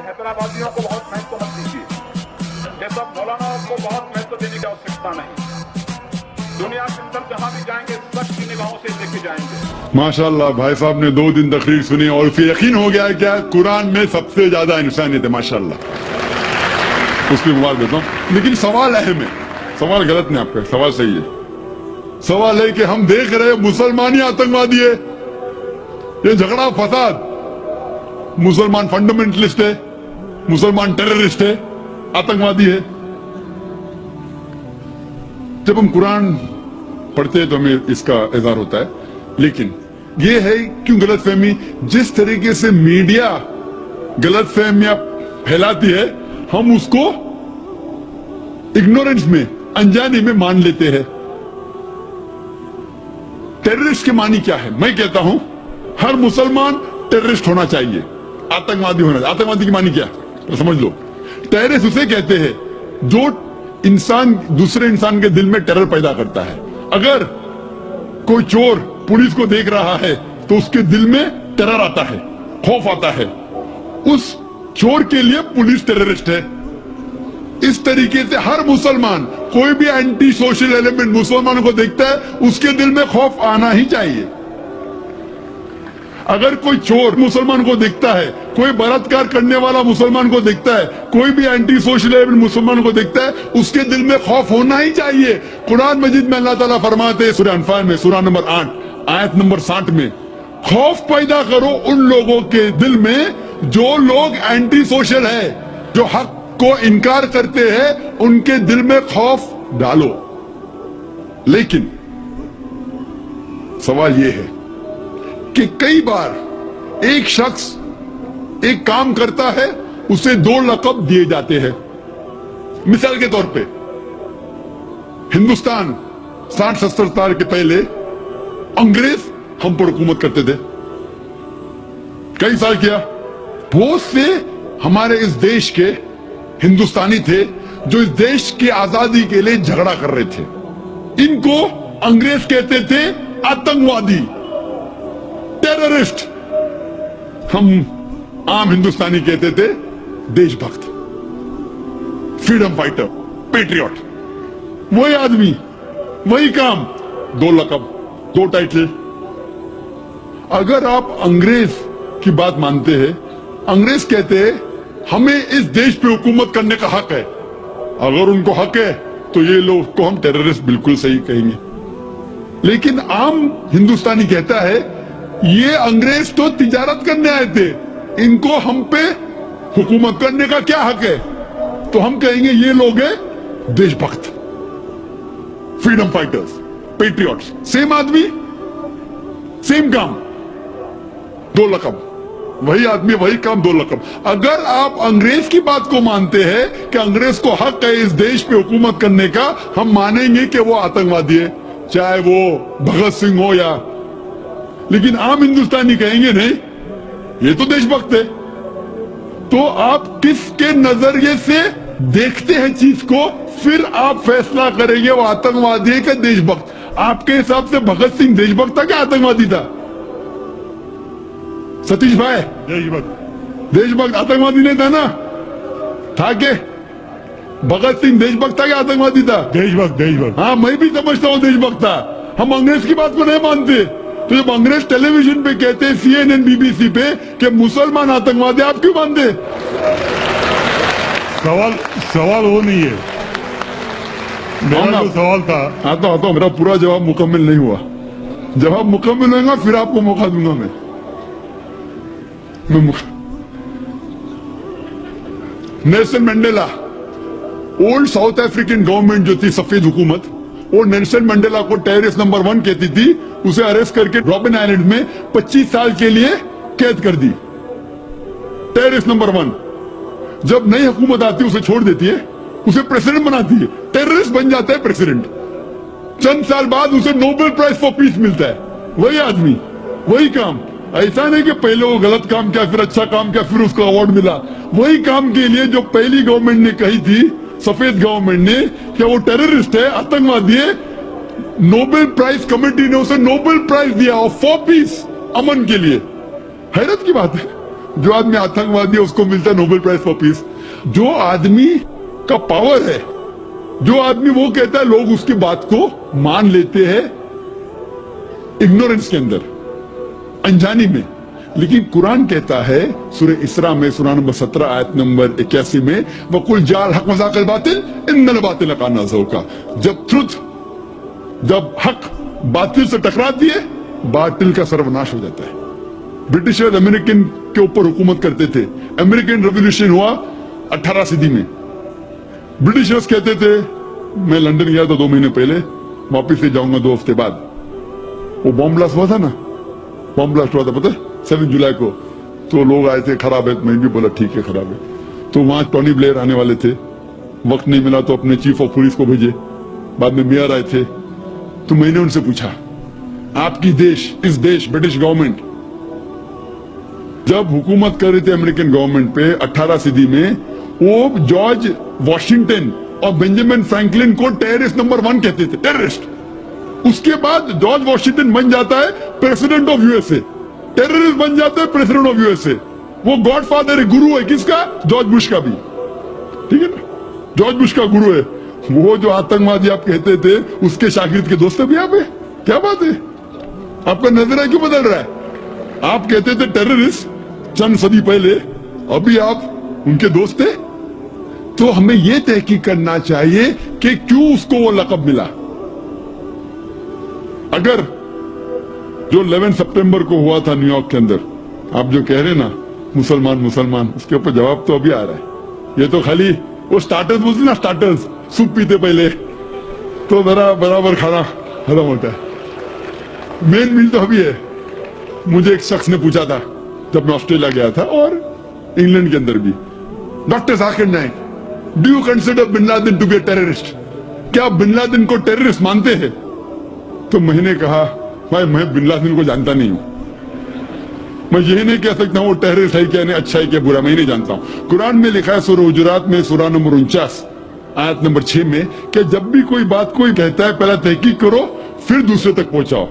हैदराबादियों को बहुत महत्व मत दीजिए, ये सब मौलानाओं को बहुत महत्व देने की आवश्यकता नहीं। दुनिया के अंदर जहां भी जाएंगे सच की निगाहों से देखे जाएंगे। माशाल्लाह भाई साहब ने 2 दिन तकरीर सुनी और उसे यकीन हो गया क्या कुरान में सबसे ज्यादा इंसानियत है। माशाल्लाह, उसकी मुबारक देता हूँ। लेकिन सवाल अहम है, सवाल गलत नहीं आपका, सवाल सही है। सवाल है कि हम देख रहे हैं मुसलमान ही आतंकवादी है, ये झगड़ा फसाद, मुसलमान फंडामेंटलिस्ट है, मुसलमान टेररिस्ट है, आतंकवादी है। जब हम कुरान पढ़ते हैं तो हमें इसका इज़हार होता है। लेकिन ये है क्यों गलतफहमी, जिस तरीके से मीडिया गलतफहमियां फैलाती है हम उसको इग्नोरेंस में, अनजाने में मान लेते हैं। टेररिस्ट के मानी क्या है? मैं कहता हूं हर मुसलमान टेररिस्ट होना चाहिए, आतंकवादी होना चाहिए। आतंकवादी की मानी क्या है तो समझ लो। टेररिस्ट उसे कहते हैं जो इंसान दूसरे इंसान के दिल में टेरर पैदा करता है। अगर कोई चोर पुलिस को देख रहा है तो उसके दिल में टेरर आता है, खौफ आता है, उस चोर के लिए पुलिस टेररिस्ट है। इस तरीके से हर मुसलमान, कोई भी एंटी सोशल एलिमेंट मुसलमानों को देखता है उसके दिल में खौफ आना ही चाहिए। अगर कोई चोर मुसलमान को देखता है, कोई बलात्कार करने वाला मुसलमान को देखता है, कोई भी एंटी सोशल एलिमेंट मुसलमान को देखता है, उसके दिल में खौफ होना ही चाहिए। कुरान मजीद में अल्लाह ताला फरमाते हैं सूरह अनफाल में, सूरह नंबर 8 आयत नंबर 60 में, खौफ पैदा करो उन लोगों के दिल में जो लोग एंटी सोशल है, जो हक को इनकार करते हैं, उनके दिल में खौफ डालो। लेकिन सवाल यह है कि कई बार एक शख्स एक काम करता है, उसे 2 लक़ब दिए जाते हैं। मिसाल के तौर पे हिंदुस्तान 60-70 साल के पहले अंग्रेज हम पर हुकूमत करते थे, कई साल किया। बहुत से हमारे इस देश के हिंदुस्तानी थे जो इस देश की आजादी के लिए झगड़ा कर रहे थे। इनको अंग्रेज कहते थे आतंकवादी, टेररिस्ट। हम आम हिंदुस्तानी कहते थे देशभक्त, फ्रीडम फाइटर, पेट्रियट। वही आदमी, वही काम, 2 लक़ब, 2 टाइटल। अगर आप अंग्रेज की बात मानते हैं, अंग्रेज कहते हैं हमें इस देश पे हुकूमत करने का हक है। अगर उनको हक है तो ये लोग को हम टेररिस्ट बिल्कुल सही कहेंगे। लेकिन आम हिंदुस्तानी कहता है ये अंग्रेज तो तिजारत करने आए थे, इनको हम पे हुकूमत करने का क्या हक है? तो हम कहेंगे ये लोग हैं देशभक्त, फ्रीडम फाइटर्स, पेट्रियट्स। सेम आदमी, सेम काम, 2 लक़ब, वही आदमी वही काम, 2 लक़ब। अगर आप अंग्रेज की बात को मानते हैं कि अंग्रेज को हक है इस देश पे हुकूमत करने का, हम मानेंगे कि वो आतंकवादी है, चाहे वो भगत सिंह हो या। लेकिन आम हिंदुस्तानी कहेंगे नहीं, ये तो देशभक्त है। तो आप किसके नजरिए से देखते हैं चीज को, फिर आप फैसला करेंगे वो आतंकवादी है कि देशभक्त। आपके हिसाब से भगत सिंह देशभक्त था क्या आतंकवादी था? सतीश भाई, देशभक्त आतंकवादी नहीं था ना? था के भगत सिंह देशभक्त था क्या आतंकवादी था? देशभक्त। हाँ, मैं भी समझता हूँ देशभक्त था। हम अंग्रेज की बात को नहीं मानते। तो जब अंग्रेज टेलीविजन पे कहते हैं, CNN, BBC पे, कि मुसलमान आतंकवादी, आप क्यों मानते? सवाल वो नहीं है, मेरा जो सवाल था। आता मेरा पूरा जवाब मुकम्मल नहीं हुआ। जवाब मुकम्मल होगा फिर आपको मौका दूंगा मैं Nelson Mandela, old south African government जो थी, सफेद हुकूमत, वो नेल्सन मंडेला को टेररिस्ट नंबर 1 कहती थी। उसे अरेस्ट करके रॉबिन आइलैंड में 25 साल के लिए कैद कर दी। Terrorist number 1। जब नई हुकूमत आती है उसे छोड़ देती है, उसे प्रेसिडेंट बनाती है, टेररिस्ट बन जाता है प्रेसिडेंट। चंद साल बाद उसे नोबेल प्राइज फॉर पीस मिलता है। वही आदमी, वही काम। ऐसा नहीं कि पहले वो गलत काम किया, फिर अच्छा काम किया, फिर उसको अवार्ड मिला। वही काम के लिए जो पहली गवर्नमेंट ने कही थी, सफेद गवर्नमेंट ने, कि वो टेररिस्ट है, आतंकवादी है, नोबेल प्राइज कमेटी ने उसे नोबेल प्राइज दिया फॉर पीस, अमन के लिए। हैरत की बात है, जो आदमी आतंकवादी है उसको मिलता है नोबेल प्राइज फॉर पीस। जो आदमी का पावर है, जो आदमी वो कहता है, लोग उसकी बात को मान लेते हैं इग्नोरेंस के अंदर, अनजानी में। लेकिन कुरान कहता है सूरह इसरा में, सूरह नंबर 17 आयत नंबर 81 में, वकुल जाल हक मज़ाक़िल बातिल इन्नल बातिल काना ज़हूक़ा। जब हक बातिल से टकराती है, बातिल का सर्वनाश हो जाता है। ब्रिटिशर्स अमेरिकन के ऊपर हुकूमत करते थे। अमेरिकन रेवोल्यूशन हुआ 18 सदी में। ब्रिटिशर्स कहते थे, मैं लंदन गया था 2 महीने पहले, वापिस से जाऊंगा 2 हफ्ते बाद। वो बॉम्ब ब्लास्ट हुआ था ना, बॉम्ब ब्लास्ट हुआ था पता है 7 जुलाई को। तो लोग आए थे, खराब है, मैं भी बोला ठीक है खराब है। तो वहां टोनी ब्लेयर आने वाले थे, वक्त नहीं मिला तो अपने चीफ ऑफ पुलिस को भेजे, बाद में मेयर आए थे। तो मैंने उनसे पूछा, आपकी देश, इस देश ब्रिटिश गवर्नमेंट जब हुकूमत कर रही थी अमेरिकन गवर्नमेंट पे 18 सदी में, वो जॉर्ज वॉशिंगटन और बेंजामिन फ्रैंकलिन को टेररिस्ट नंबर 1 कहते थे, टेररिस्ट। उसके बाद जॉर्ज वॉशिंगटन बन जाता है प्रेसिडेंट ऑफ यूएसए, टेररिस्ट बन जाता है प्रेसिडेंट ऑफ यूएसए। वो गॉडफादर है, गुरु है किसका? जॉर्ज बुश का भी, ठीक है ना, जॉर्ज बुश का गुरु है। वो जो आतंकवादी आप कहते थे, उसके शागिर्द के दोस्त भी आप है। क्या बात है, आपका नजरिया क्यों बदल रहा है? आप कहते थे टेररिस्ट चंद सदी पहले, अभी आप उनके दोस्त थे। तो हमें यह तहकीक करना चाहिए कि क्यों उसको वो लक़ब मिला। अगर जो 11 सितंबर को हुआ था न्यूयॉर्क के अंदर, आप जो कह रहे ना मुसलमान मुसलमान, उसके ऊपर जवाब तो अभी आ रहा है। ये तो खाली वो स्टार्टर्स बोलते ना, स्टार्टर्स, सूप पीते पहले तो जरा बराबर खाना खत्म होता है। मेन मील तो अभी है। मुझे एक शख्स ने पूछा था जब मैं ऑस्ट्रेलिया गया था और इंग्लैंड के अंदर भी, doctor Zakir Naik, do you consider bin Laden to be a terrorist? क्या आप बिन लादेन को टेररिस्ट मानते हैं? तो मैंने कहा, भाई मैं बिन लादेन को जानता नहीं हूं, मैं यही नहीं कह सकता वो टेररिस्ट है क्या, नहीं अच्छा है क्या बुरा, मैं नहीं जानता हूं। कुरान में लिखा है सूरह हुजुरात में, सूरह नंबर 49 आयत नंबर 6 में, कि जब भी कोई बात कोई कहता है पहले तहकीक करो फिर दूसरे तक पहुंचाओ।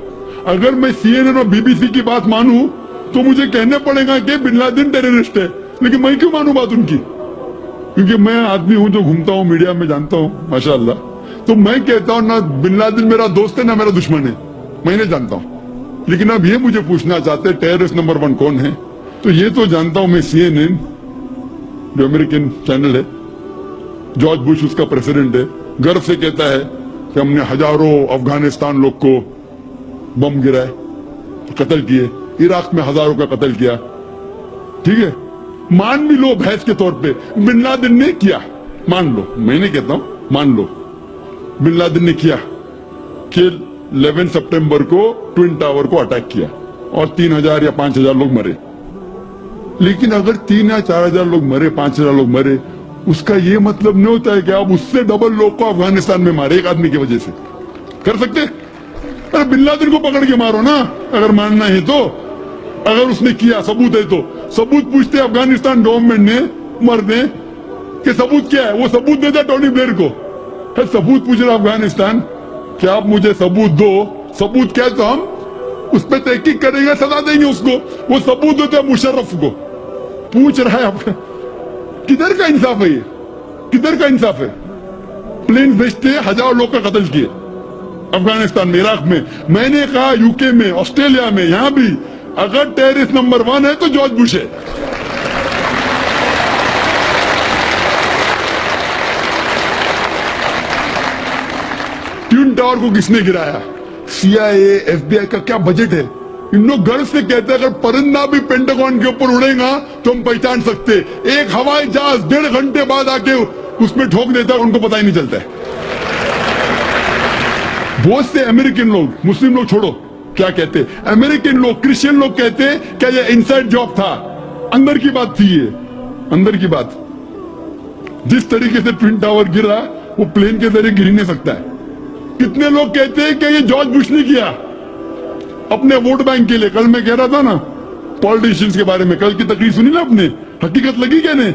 अगर मैं CNN और BBC की बात मानूं तो मुझे कहना पड़ेगा कि बिन लादेन टेररिस्ट है, लेकिन मैं क्यों मानूं बात उनकी? क्योंकि मैं आदमी हूं जो घूमता हूं मीडिया में, जानता हूं माशाअल्लाह। तो मैं कहता हूं ना बिन लादेन मेरा दोस्त है ना मेरा दुश्मन है, मैं नहीं जानता हूं। लेकिन अब ये मुझे पूछना चाहते हैं टेररिस्ट नंबर 1 कौन है, तो ये तो जानता हूं मैं, CNN जो अमेरिकन चैनल है, जॉर्ज बुश उसका प्रेसिडेंट है, गर्व से कहता है कि हमने हजारों अफगानिस्तान लोग को बम गिराए, कत्ल किए, इराक में हजारों का कत्ल किया, ठीक है। मान भी लो बहस के तौर पे बिन लादेन ने किया, मान लो, मैं नहीं कहता हूं, मान लो बिन लादेन ने किया कि 11 सितंबर को ट्विन टावर को अटैक किया और 3000 या 5000 लोग मरे। लेकिन अगर 3 या 4000 लोग मरे, 5000 लोग मरे, उसका ये मतलब नहीं होता है कि आप उससे डबल लोग को अफगानिस्तान में मारे एक आदमी की वजह से। कर सकते? अरे बिन लादेन को पकड़ के मारो ना, अगर मानना है तो। अगर उसने किया, सबूत है तो सबूत पूछते अफगानिस्तान गवर्नमेंट ने, मरने कि सबूत क्या है, वो सबूत देता टोनी ब्लेयर को। सबूत पूछ रहा अफगानिस्तान कि आप मुझे सबूत दो, सबूत क्या है तो हम उस पर तहकीक करेंगे, सजा देंगे उसको। वो सबूत देते मुशर्रफ को, पूछ रहा है आपका। किधर का इंसाफ है ये? किधर का इंसाफ है? प्लेन भेजते हजारों लोग का कत्ल किए अफगानिस्तान में, इराक में। मैंने कहा यूके में, ऑस्ट्रेलिया में, यहां भी अगर टेररिस्ट नंबर 1 है तो जॉर्ज बुश है। ट्विन टावर को किसने गिराया? CIA, FBI का क्या बजट है? इन लोग गर्व से कहते हैं अगर परिंदा भी पेंटागन के ऊपर उड़ेगा तो हम पहचान सकते। एक हवाई जहाज 1.5 घंटे बाद आके उसमें ठोक देता है, उनको पता ही नहीं चलता है। बहुत से अमेरिकन लोग, मुस्लिम लोग छोड़ो, क्या कहते, अमेरिकन लोग, क्रिश्चियन लोग कहते हैं क्या ये इनसाइड जॉब था, अंदर की बात थी, ये अंदर की बात। जिस तरीके से ट्विन टावर गिरा वो प्लेन के जरिए गिर ही नहीं सकता है। कितने लोग कहते हैं कि ये जॉर्ज बुश ने किया अपने वोट बैंक के लिए। कल मैं कह रहा था ना पॉलिटिशियंस के बारे में, कल की तकरीर सुनी ना आपने, हकीकत लगी क्या नहीं?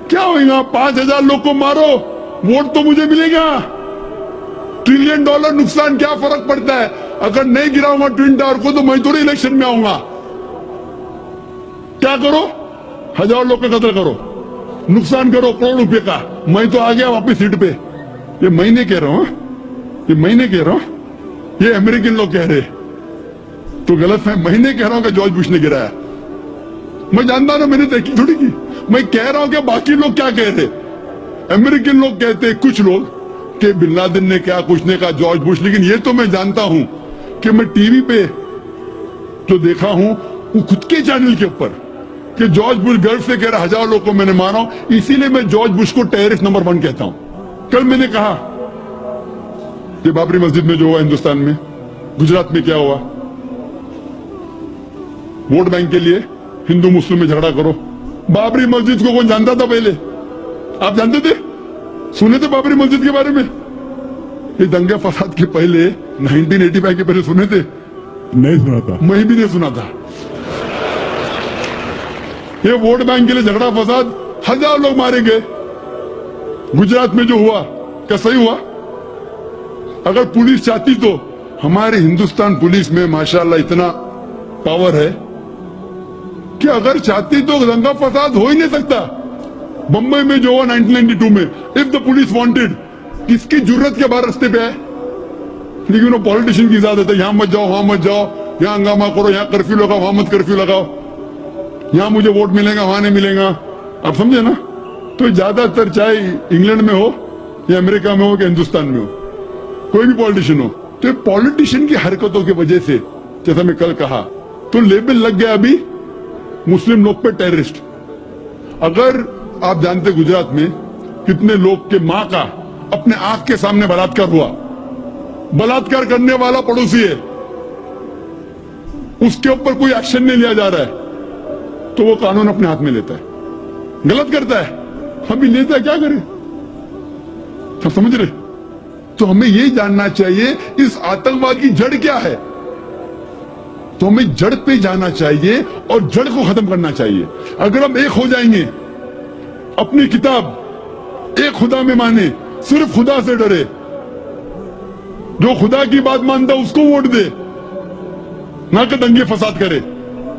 क्या होगा? 5000 लोग को मारो, वोट तो मुझे मिलेगा। $1 ट्रिलियन नुकसान, क्या फर्क पड़ता है? अगर नहीं गिराऊंगा ट्विन टावर को तो मैं थोड़ी इलेक्शन में आऊंगा। क्या करो, 1000 लोग का कत्ल करो, नुकसान करो करोड़ रुपए का, मैं तो आ गया वापस सीट पे। ये मैं नहीं कह रहा हूं, ये मैं नहीं कह रहा हूं, ये अमेरिकन लोग कह रहे, तो गलत है। मैं नहीं कह रहा हूं कि जॉर्ज बुश ने गिराया, मैं जानता ना, मैंने तहकीक थोड़ी की। मैं कह रहा हूं कि बाकी लोग क्या कह रहे। अमेरिकन लोग कहते कुछ लोग कि बिन लादेन ने क्या कुछ ने कहा, जॉर्ज बुश। लेकिन ये तो मैं जानता हूं कि मैं टीवी पे जो देखा हूं वो खुद के चैनल के ऊपर कि जॉर्ज बुश गर्व से कह रहा 1000 लोग को मैंने मारा हूं, इसीलिए मैं जॉर्ज बुश को टेररिस्ट नंबर 1 कहता हूं। कल मैंने कहा कि बाबरी मस्जिद में जो हुआ हिंदुस्तान में, गुजरात में क्या हुआ, वोट बैंक के लिए हिंदू मुस्लिम में झगड़ा करो। बाबरी मस्जिद को कौन जानता था पहले? आप जानते थे? सुने थे बाबरी मस्जिद के बारे में? ये दंगे फसाद के पहले 1985 के पहले सुने थे? नहीं सुना था। मैं भी नहीं सुना था। ये वोट बैंक के लिए झगड़ा फसाद, 1000 लोग मारे गए। गुजरात में जो हुआ क्या सही हुआ? अगर पुलिस चाहती तो, हमारे हिंदुस्तान पुलिस में माशाल्लाह इतना पावर है कि अगर चाहती तो दंगा फसाद हो ही नहीं सकता। बम्बई में जो हुआ 1992 में, इफ द पुलिस वांटेड, किसकी जरूरत के बाहर रास्ते पे है? लेकिन वो पॉलिटिशियन की इजाजत है, यहां मत जाओ वहां मत जाओ, यहां हंगामा करो, यहां कर्फ्यू लगाओ वहां मत कर्फ्यू लगाओ, यहां मुझे वोट मिलेगा वहां नहीं मिलेगा। आप समझे ना? तो ज्यादातर चाहे इंग्लैंड में हो या अमेरिका में हो या हिंदुस्तान में हो, कोई भी पॉलिटिशियन हो, तो पॉलिटिशियन की हरकतों की वजह से, जैसा मैं कल कहा, तो लेबल लग गया अभी मुस्लिम लोग पे टेररिस्ट। अगर आप जानते गुजरात में कितने लोग के मां का अपने आंख के सामने बलात्कार हुआ, बलात्कार करने वाला पड़ोसी है, उसके ऊपर कोई एक्शन नहीं लिया जा रहा है, तो वो कानून अपने हाथ में लेता है, गलत करता है, हम भी लेता है, क्या करें? सब समझ रहे? तो हमें यही जानना चाहिए इस आतंकवाद की जड़ क्या है। तो हमें जड़ पे जाना चाहिए और जड़ को खत्म करना चाहिए। अगर हम एक हो जाएंगे, अपनी किताब एक खुदा में माने, सिर्फ खुदा से डरे, जो खुदा की बात मानता उसको वोट दे, ना कि दंगे फसाद करे,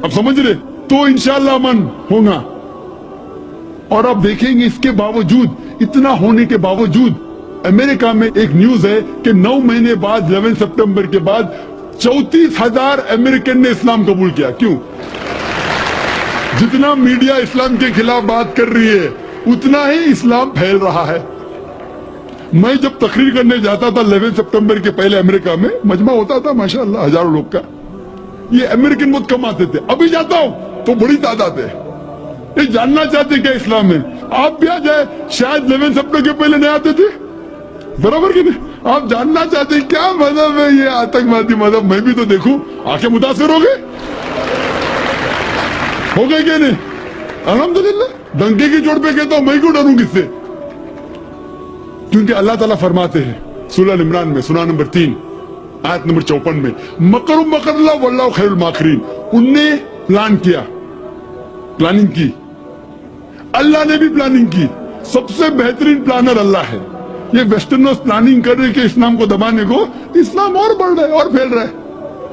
अब समझ रहे? तो इंशाअल्लाह अमन होगा। और आप देखेंगे इसके बावजूद, इतना होने के बावजूद, अमेरिका में एक न्यूज है कि 9 महीने बाद 11 सितंबर के बाद 34,000 अमेरिकन ने इस्लाम कबूल किया। क्यों? जितना मीडिया इस्लाम के खिलाफ बात कर रही है, उतना ही इस्लाम फैल रहा है। मैं जब तकरीर करने जाता था 11 सितंबर के पहले अमेरिका में, मजमा होता था माशाअल्लाह हजारों लोग का, ये अमेरिकन बहुत कम आते थे। अभी जाता हूं तो बड़ी तादाद है। ये जानना चाहते क्या इस्लाम में? आप भी आ जाए, शायद 11 सितंबर के पहले नहीं आते थे, बराबर की नहीं? आप जानना चाहते क्या मजहब है ये आतंकवादी मजहब, मैं भी तो देखूं, आंखें मुतासिर हो गए क्या नहीं? अल्हम्दुलिल्लाह, दंगे की चोट पे कहता हूं, मैं क्यों डरूं किससे? क्योंकि अल्लाह ताला फरमाते हैं सूरह इमरान में, सूरा नंबर 3 आयत नंबर 54 में, मकरुम मकरल्लाह वल्लाहु खैरुल माकिरीन। उनने प्लान किया, प्लानिंग की, अल्लाह ने भी प्लानिंग की, सबसे बेहतरीन प्लानर अल्लाह है। ये वेस्टर्नर्स प्लानिंग कर रहे कि इस्लाम को दबाने को, इस्लाम और बढ़ रहा है और फैल रहा है।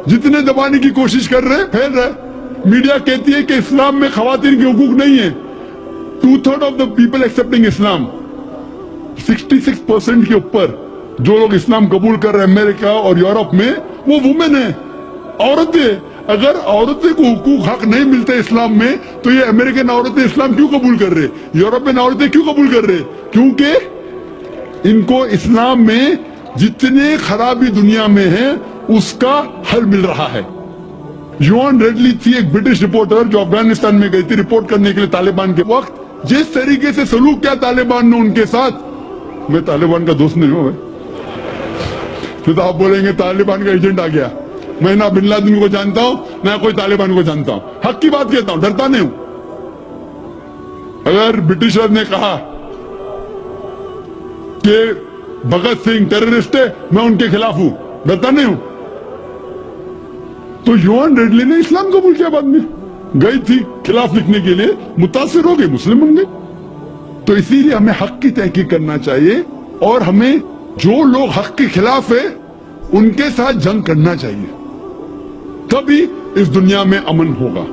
जितने दबाने की कोशिश कर रहे हैं, फैल रहा है। मीडिया कहती है कि इस्लाम में खवातीन के हुकूक नहीं है। 2/3 ऑफ द पीपल एक्सेप्टिंग इस्लाम, 66% के ऊपर जो लोग इस्लाम कबूल कर रहे हैं अमेरिका और यूरोप में, वो वुमेन है, औरतें। अगर औरतें को हुकूक हक नहीं मिलते इस्लाम में, तो ये अमेरिकन औरतें इस्लाम क्यों कबूल कर रहे, यूरोपियन औरतें क्यों कबूल कर रहे? क्योंकि इनको इस्लाम में जितने खराबी दुनिया में है उसका हल मिल रहा है। योन रेडली थी एक ब्रिटिश रिपोर्टर जो अफगानिस्तान में गई थी रिपोर्ट करने के लिए तालिबान के वक्त, जिस तरीके से सलूक किया तालिबान ने उनके साथ, मैं तालिबान का दोस्त नहीं हूं, तो आप बोलेंगे तालिबान का एजेंट आ गया। मैं ना बिन लादेन को जानता हूं ना कोई तालिबान को जानता हूं, हक की बात कहता हूं, डरता नहीं हूं। अगर ब्रिटिशर ने कहा कि भगत सिंह टेररिस्ट है, मैं उनके खिलाफ हूं, डरता नहीं हूं। तो योन रेडली ने इस्लाम कबूल किया, बाद में गई थी खिलाफ लिखने के लिए, मुतासिर हो गई, मुस्लिम बन गई। तो इसीलिए हमें हक की तहकीक करना चाहिए और हमें जो लोग हक के खिलाफ है उनके साथ जंग करना चाहिए, तभी इस दुनिया में अमन होगा।